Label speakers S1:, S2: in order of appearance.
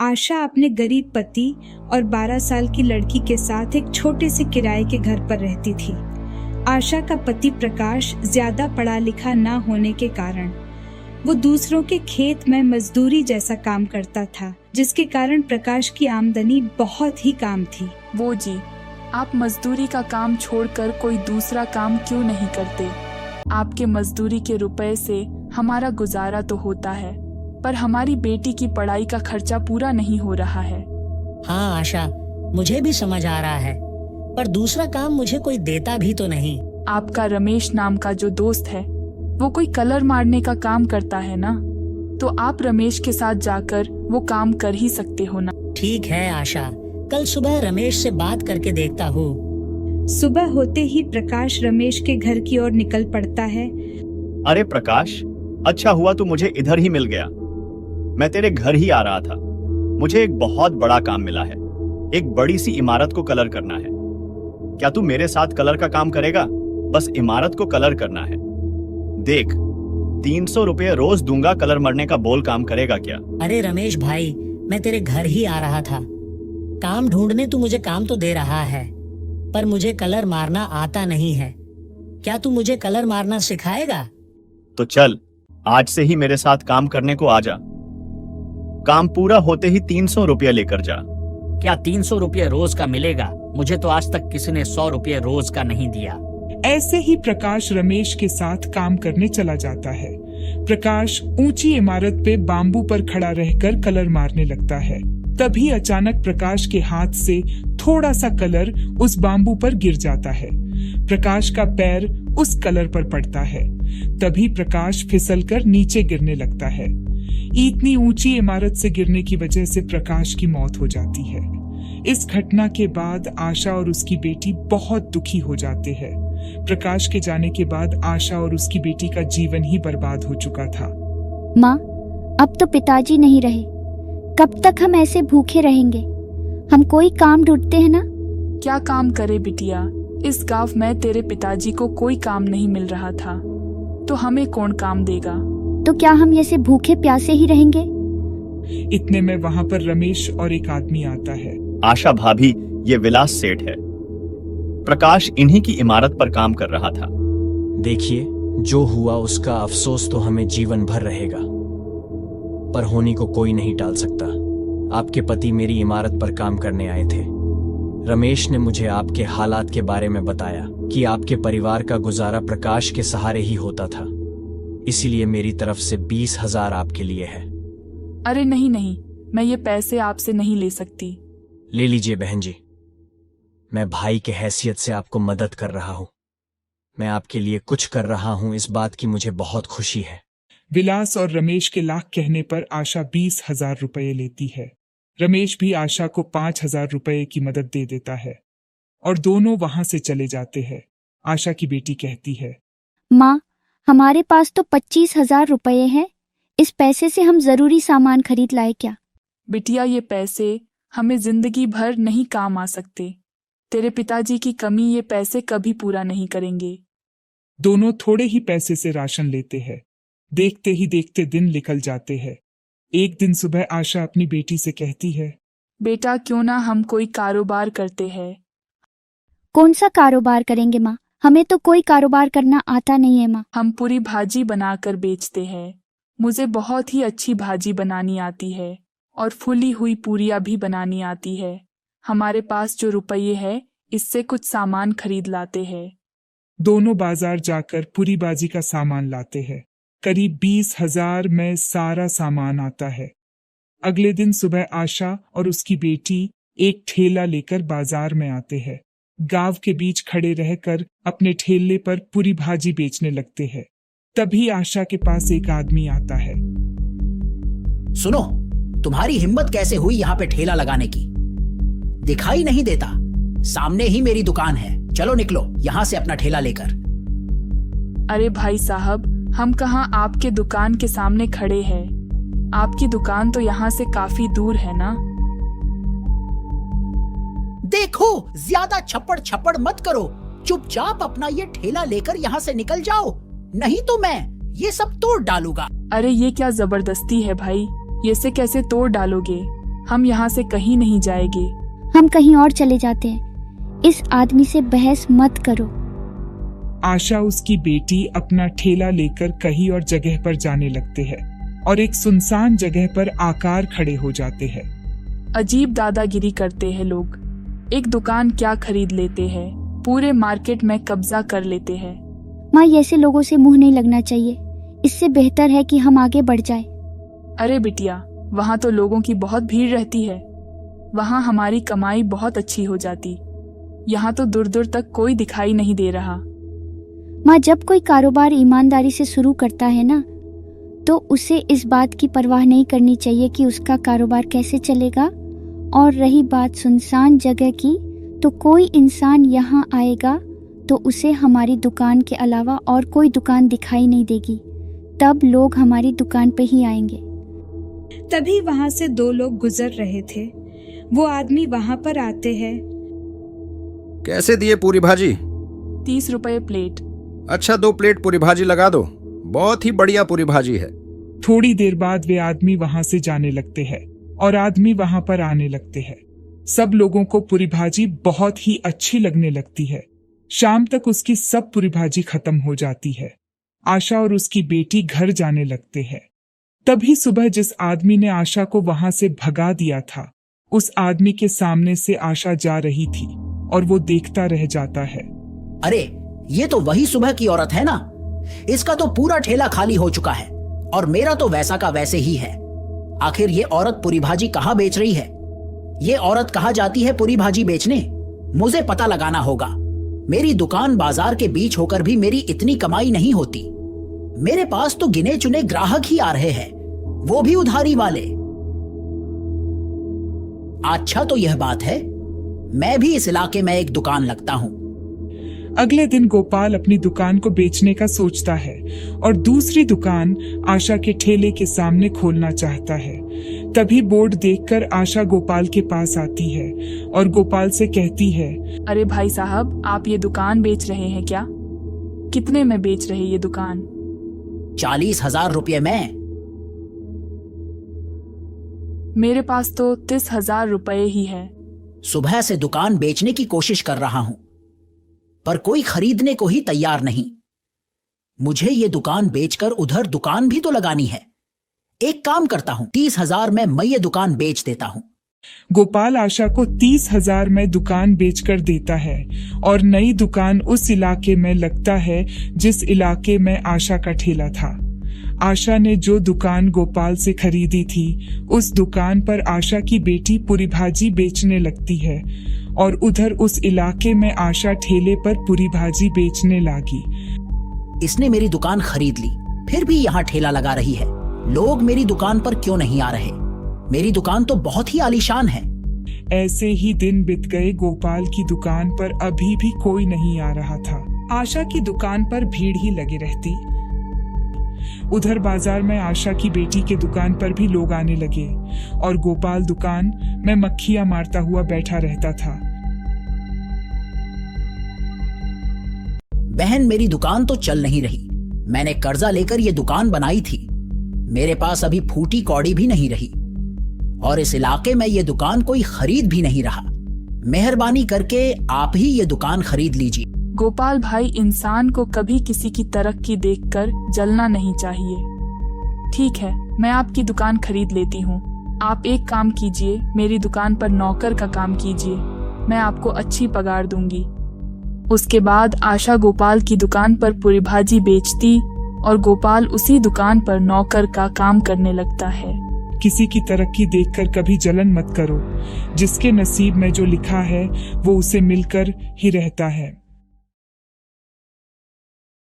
S1: आशा अपने गरीब पति और 12 साल की लड़की के साथ एक छोटे से किराए के घर पर रहती थी। आशा का पति प्रकाश ज्यादा पढ़ा लिखा ना होने के कारण वो दूसरों के खेत में मजदूरी जैसा काम करता था, जिसके कारण प्रकाश की आमदनी बहुत ही कम थी।
S2: वो जी, आप मजदूरी का काम छोड़कर कोई दूसरा काम क्यों नहीं करते? आपके मजदूरी के रुपए से हमारा गुजारा तो होता है, पर हमारी बेटी की पढ़ाई का खर्चा पूरा नहीं हो रहा है।
S3: हाँ आशा, मुझे भी समझ आ रहा है, पर दूसरा काम मुझे कोई देता भी तो नहीं।
S2: आपका रमेश नाम का जो दोस्त है वो कोई कलर मारने का काम करता है ना, तो आप रमेश के साथ जाकर वो काम कर ही सकते हो ना।
S3: ठीक है आशा, कल सुबह रमेश से बात करके देखता हूँ।
S1: सुबह होते ही प्रकाश रमेश के घर की ओर निकल पड़ता है।
S4: अरे प्रकाश, अच्छा हुआ तू मुझे इधर ही मिल गया। मैं तेरे घर ही आ रहा था। मुझे एक बहुत बड़ा काम मिला है। एक बड़ी सी इमारत को कलर करना है। क्या तू मेरे साथ कलर का काम करेगा? बस इमारत को कलर करना है। देख, 300 रुपये रोज दूंगा। कलर मरने का बोल काम करेगा क्या?
S3: अरे रमेश भाई, मैं तेरे घर ही आ रहा था। काम ढूंढने तू मुझे काम तो दे रहा है, पर मुझे कलर मारना आता नहीं है। क्या तू मुझे कलर मारना सिखाएगा?
S4: तो चल, आज से ही मेरे साथ काम करने को आ जा। काम पूरा होते ही 300 रुपये लेकर जा।
S5: क्या 300 रुपये रोज का मिलेगा? मुझे तो आज तक किसी ने 100 रुपये रोज का नहीं दिया।
S6: ऐसे ही प्रकाश रमेश के साथ काम करने चला जाता है। प्रकाश ऊंची इमारत पे बाम्बू पर खड़ा रहकर कलर मारने लगता है। तभी अचानक प्रकाश के हाथ से थोड़ा सा कलर उस बाम्बू पर गिर जाता है। प्रकाश का पैर उस कलर पर पड़ता है। तभी प्रकाश फिसलकर नीचे गिरने लगता है। इतनी ऊंची इमारत से गिरने की वजह से प्रकाश की मौत हो जाती है। इस घटना के बाद आशा और उसकी बेटी बहुत दुखी हो जाते हैं। प्रकाश के जाने के बाद आशा और उसकी बेटी का जीवन ही बर्बाद हो चुका था।
S7: माँ, अब तो पिताजी नहीं रहे। कब तक हम ऐसे भूखे रहेंगे? हम कोई काम ढूंढते हैं ना।
S2: क्या काम करे बिटिया? इस गांव में तेरे पिताजी को कोई काम नहीं मिल रहा था, तो हमें कौन काम देगा?
S7: तो क्या हम ऐसे भूखे प्यासे ही रहेंगे?
S6: इतने में वहाँ पर रमेश और एक आदमी आता है।
S4: आशा भाभी, ये विलास सेठ है। प्रकाश इन्हीं की इमारत पर काम कर रहा था।
S8: देखिए, जो हुआ उसका अफसोस तो हमें जीवन भर रहेगा, पर होनी को कोई नहीं टाल सकता। आपके पति मेरी इमारत पर काम करने आए थे। रमेश ने मुझे आपके हालात के बारे में बताया कि आपके परिवार का गुजारा प्रकाश के सहारे ही होता था, इसीलिए मेरी तरफ से 20,000 आपके लिए है।
S2: अरे नहीं नहीं, मैं ये पैसे आपसे नहीं ले सकती।
S8: ले लीजिए बहन जी, मैं भाई के हैसियत से आपको मदद कर रहा हूँ। मैं आपके लिए कुछ कर रहा हूँ, इस बात की मुझे बहुत खुशी है।
S6: विलास और रमेश के लाख कहने पर आशा 20,000 रुपये लेती है। रमेश भी आशा को 5,000 रुपये की मदद दे देता है और दोनों वहां से चले जाते हैं। आशा की बेटी कहती है,
S7: माँ, हमारे पास तो 25,000 रुपये हैं। इस पैसे से हम जरूरी सामान खरीद लाए क्या?
S2: बिटिया, ये पैसे हमें जिंदगी भर नहीं काम आ सकते। तेरे पिताजी की कमी ये पैसे कभी पूरा नहीं करेंगे।
S6: दोनों थोड़े ही पैसे से राशन लेते हैं। देखते ही देखते दिन निकल जाते हैं। एक दिन सुबह आशा अपनी बेटी से कहती है,
S2: बेटा, क्यों ना हम कोई कारोबार करते हैं?
S7: कौन सा कारोबार करेंगे माँ? हमें तो कोई कारोबार करना आता नहीं है माँ।
S2: हम पूरी भाजी बनाकर बेचते हैं। मुझे बहुत ही अच्छी भाजी बनानी आती है और फूली हुई पूरियां भी बनानी आती है। हमारे पास जो रुपये है, इससे कुछ सामान खरीद लाते हैं।
S6: दोनों बाजार जाकर पूरी बाजी का सामान लाते हैं। करीब 20,000 में सारा सामान आता है। अगले दिन सुबह आशा और उसकी बेटी एक ठेला लेकर बाजार में आते हैं। गांव के बीच खड़े रहकर अपने ठेले पर पूरी भाजी बेचने लगते हैं। तभी आशा के पास एक आदमी आता है।
S5: सुनो, तुम्हारी हिम्मत कैसे हुई यहाँ पे ठेला लगाने की? दिखाई नहीं देता? सामने ही मेरी दुकान है। चलो निकलो यहाँ से अपना ठेला लेकर।
S2: अरे भाई साहब, हम कहाँ आपके दुकान के सामने खड़े हैं? आपकी दुकान तो यहाँ से काफी दूर है ना।
S5: देखो, ज्यादा छप्पड़ छप्पड़ मत करो। चुपचाप अपना ये ठेला लेकर यहाँ से निकल जाओ, नहीं तो मैं ये सब तोड़ डालूंगा।
S2: अरे ये क्या जबरदस्ती है भाई? ये से कैसे तोड़ डालोगे? हम यहाँ से कहीं नहीं जाएंगे।
S7: हम कहीं और चले जाते हैं। इस आदमी से बहस मत करो।
S6: आशा उसकी बेटी अपना ठेला लेकर कहीं और जगह पर जाने लगते हैं और एक सुनसान जगह पर आकार खड़े हो जाते हैं।
S2: अजीब दादागिरी करते हैं लोग। एक दुकान क्या खरीद लेते हैं, पूरे मार्केट में कब्जा कर लेते हैं।
S7: माँ, ऐसे लोगों से मुंह नहीं लगना चाहिए। इससे बेहतर है कि हम आगे बढ़ जाएं।
S2: अरे बिटिया, वहाँ तो लोगों की बहुत भीड़ रहती है। वहाँ हमारी कमाई बहुत अच्छी हो जाती। यहाँ तो दूर दूर तक कोई दिखाई नहीं दे रहा।
S7: माँ, जब कोई कारोबार ईमानदारी से शुरू करता है ना, तो उसे इस बात की परवाह नहीं करनी चाहिए कि उसका कारोबार कैसे चलेगा। और रही बात सुनसान जगह की, तो कोई इंसान यहाँ आएगा तो उसे हमारी दुकान के अलावा और कोई दुकान दिखाई नहीं देगी। तब लोग हमारी दुकान पे ही आएंगे।
S1: तभी वहां से 2 लोग गुजर रहे थे। वो आदमी वहां पर आते हैं।
S9: कैसे दिए पूरी भाजी?
S2: 30 रुपए प्लेट।
S9: अच्छा, 2 प्लेट पूरी भाजी लगा दो। बहुत ही बढ़िया पूरी भाजी है।
S6: थोड़ी देर बाद वे आदमी वहां से जाने लगते हैं और आदमी वहां पर आने लगते हैं। सब लोगों को पूरी भाजी बहुत ही अच्छी लगने लगती है। शाम तक उसकी सब पूरी भाजी खत्म हो जाती है। आशा और उसकी बेटी घर जाने लगते हैं। तभी सुबह जिस आदमी ने आशा को वहां से भगा दिया था, उस आदमी के सामने से आशा जा रही थी और वो देखता रह जाता है।
S5: अरे, ये तो वही सुबह की औरत है ना। इसका तो पूरा ठेला खाली हो चुका है और मेरा तो वैसा का वैसे ही है। आखिर ये औरत पूरी भाजी कहाँ बेच रही है? ये औरत कहाँ जाती है पूरी भाजी बेचने? मुझे पता लगाना होगा। मेरी दुकान बाजार के बीच होकर भी मेरी इतनी कमाई नहीं होती। मेरे पास तो गिने चुने ग्राहक ही आ रहे हैं, वो भी उधारी वाले। अच्छा, तो यह बात है, मैं भी इस इलाके में एक दुकान लगता हूँ।
S6: अगले दिन गोपाल अपनी दुकान को बेचने का सोचता है और दूसरी दुकान आशा के ठेले के सामने खोलना चाहता है। तभी बोर्ड देखकर आशा गोपाल के पास आती है और गोपाल से कहती है,
S2: अरे भाई साहब, आप ये दुकान बेच रहे हैं क्या? कितने में बेच रहे ये दुकान?
S5: 40,000 रुपये में।
S2: मेरे पास तो 30,000 रुपए ही है।
S5: सुबह से दुकान बेचने की कोशिश कर रहा हूं, पर कोई खरीदने को ही तैयार नहीं। मुझे ये दुकान बेचकर उधर दुकान भी तो लगानी है। एक काम करता हूं, 30,000 में मैं ये दुकान बेच देता हूं।
S6: गोपाल आशा को 30,000 में दुकान बेचकर देता है और नई दुकान उस इलाके में लगता है जिस इलाके में आशा का ठेला था। आशा ने जो दुकान गोपाल से खरीदी थी, उस दुकान पर आशा की बेटी पूरी भाजी बेचने लगती है और उधर उस इलाके में आशा ठेले पर पूरी भाजी बेचने लगी।
S5: इसने मेरी दुकान खरीद ली, फिर भी यहाँ ठेला लगा रही है। लोग मेरी दुकान पर क्यों नहीं आ रहे? मेरी दुकान तो बहुत ही आलीशान है।
S6: ऐसे ही दिन बीत गए। गोपाल की दुकान पर अभी भी कोई नहीं आ रहा था। आशा की दुकान पर भीड़ ही लगी रहती। उधर बाजार में आशा की बेटी के दुकान पर भी लोग आने लगे और गोपाल दुकान में मक्खियां मारता हुआ बैठा रहता था।
S5: बहन, मेरी दुकान तो चल नहीं रही। मैंने कर्जा लेकर ये दुकान बनाई थी। मेरे पास अभी फूटी कौड़ी भी नहीं रही और इस इलाके में ये दुकान कोई खरीद भी नहीं रहा। मेहरबानी करके आप ही ये दुकान खरीद लीजिए।
S2: गोपाल भाई, इंसान को कभी किसी की तरक्की देखकर जलना नहीं चाहिए। ठीक है, मैं आपकी दुकान खरीद लेती हूँ। आप एक काम कीजिए, मेरी दुकान पर नौकर का काम कीजिए। मैं आपको अच्छी पगार दूंगी। उसके बाद आशा गोपाल की दुकान पर पूरी भाजी बेचती और गोपाल उसी दुकान पर नौकर का काम करने लगता है।
S6: किसी की तरक्की देखकर कभी जलन मत करो। जिसके नसीब में जो लिखा है वो उसे मिलकर ही रहता है।